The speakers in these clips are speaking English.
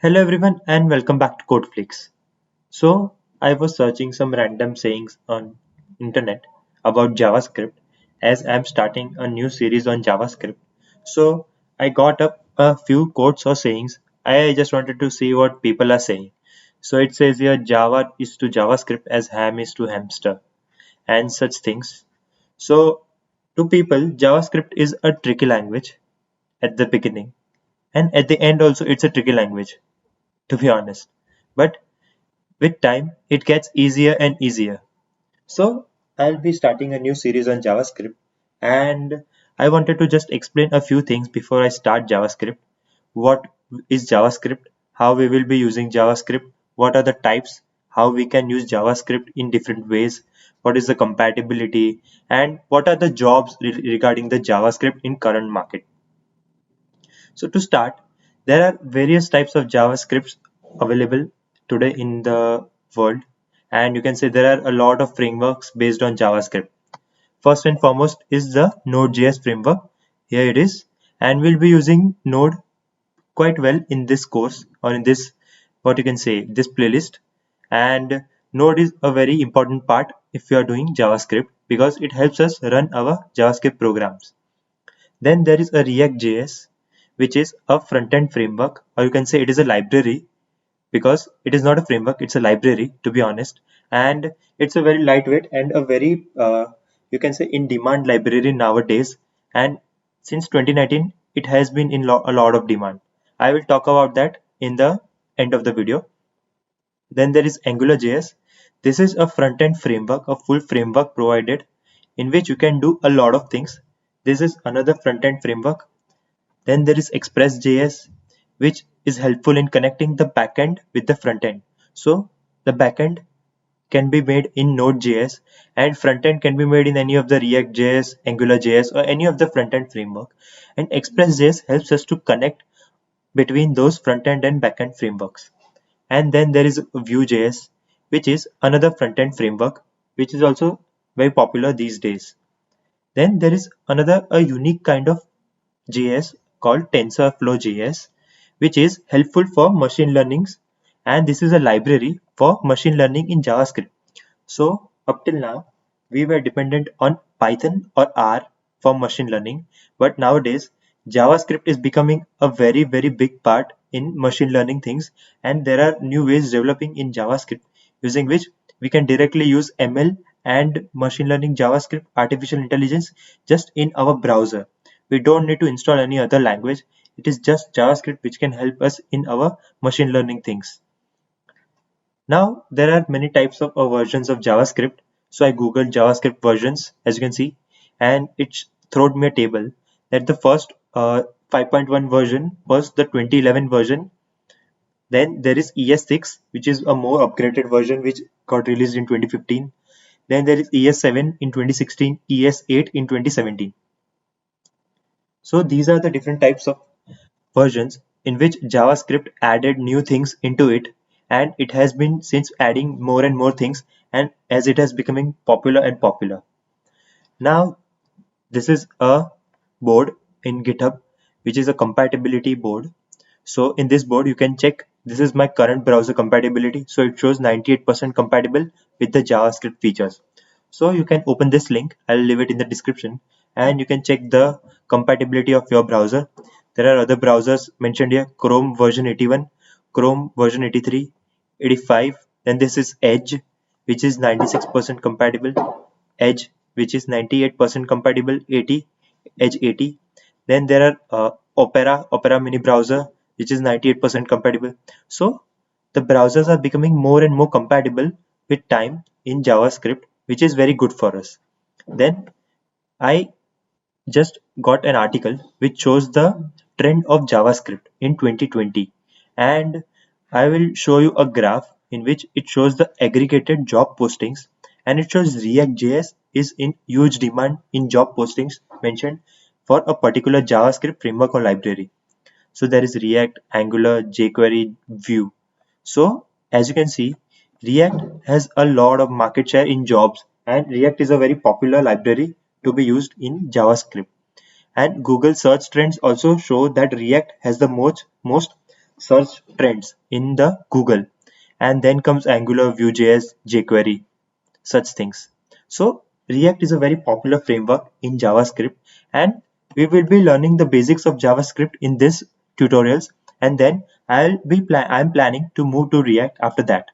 Hello everyone and welcome back to Codeflix. So I was searching some random sayings on internet about JavaScript as I'm starting a new series on JavaScript. So I got up a few quotes or sayings. I just wanted to see what people are saying. So it says here Java is to JavaScript as ham is to hamster and such things. So to people JavaScript is a tricky language at the beginning and at the end also it's a tricky language to be honest. But with time, it gets easier and easier. So I'll be starting a new series on JavaScript and I wanted to just explain a few things before I start JavaScript. What is JavaScript? How we will be using JavaScript? What are the types? How we can use JavaScript in different ways? What is the compatibility? And what are the jobs regarding the JavaScript in current market? So to start, there are various types of JavaScripts available today in the world, and you can say there are a lot of frameworks based on JavaScript. First and foremost is the Node.js framework. Here it is, and we'll be using Node quite well in this course or in this what you can say this playlist. And Node is a very important part if you are doing JavaScript because it helps us run our JavaScript programs. Then there is a React.js, which is a front-end framework, or you can say it is a library because it is not a framework, it's a library to be honest. And it's a very lightweight and a very, you can say, in-demand library nowadays. And since 2019, it has been in a lot of demand. I will talk about that in the end of the video. Then there is AngularJS. This is a front-end framework, a full framework provided in which you can do a lot of things. This is another front-end framework. Then there is Express.js, which is helpful in connecting the backend with the front-end. So the backend can be made in Node.js and front-end can be made in any of the React.js, AngularJS, or any of the front-end framework. And Express.js helps us to connect between those front-end and backend frameworks. And then there is Vue.js, which is another front-end framework, which is also very popular these days. Then there is another a unique kind of JS called TensorFlow.js, which is helpful for machine learnings, and this is a library for machine learning in JavaScript. So up till now, we were dependent on Python or R for machine learning, but nowadays JavaScript is becoming a very big part in machine learning things, and there are new ways developing in JavaScript using which we can directly use ML and machine learning JavaScript artificial intelligence just in our browser. We don't need to install any other language. It is just JavaScript which can help us in our machine learning things. Now there are many types of versions of JavaScript. So I googled JavaScript versions as you can see, and it threw me a table that the first 5.1 version was the 2011 version. Then there is ES6, which is a more upgraded version which got released in 2015. Then there is ES7 in 2016, ES8 in 2017. So these are the different types of versions in which JavaScript added new things into it, and it has been since adding more and more things, and as it has becoming popular and popular. Now this is a board in GitHub which is a compatibility board. So in this board you can check this is my current browser compatibility, so it shows 98% compatible with the JavaScript features. So you can open this link, I'll leave it in the description, and you can check the compatibility of your browser. There are other browsers mentioned here: Chrome version 81, Chrome version 83, 85. Then this is Edge, which is 96% compatible, Edge, which is 98% compatible, 80, Edge 80. Then there are Opera mini browser, which is 98% compatible. So the browsers are becoming more and more compatible with time in JavaScript, which is very good for us. Then I just got an article which shows the trend of JavaScript in 2020, and I will show you a graph in which it shows the aggregated job postings, and it shows React.js is in huge demand in job postings mentioned for a particular JavaScript framework or library. So there is React, Angular, jQuery, Vue. So as you can see, React has a lot of market share in jobs, and React is a very popular library to be used in JavaScript. And Google search trends also show that React has the most search trends in the Google, and then comes Angular, Vue.js, jQuery, such things. So React is a very popular framework in JavaScript, and we will be learning the basics of JavaScript in this tutorials, and then I'm planning to move to React after that.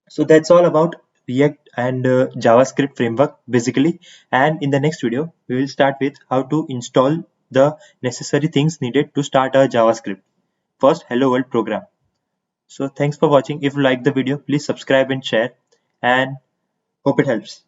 So that's all about React and JavaScript framework basically. And in the next video, we will start with how to install the necessary things needed to start a JavaScript. First, Hello World program. So thanks for watching. If you like the video, please subscribe and share, and hope it helps.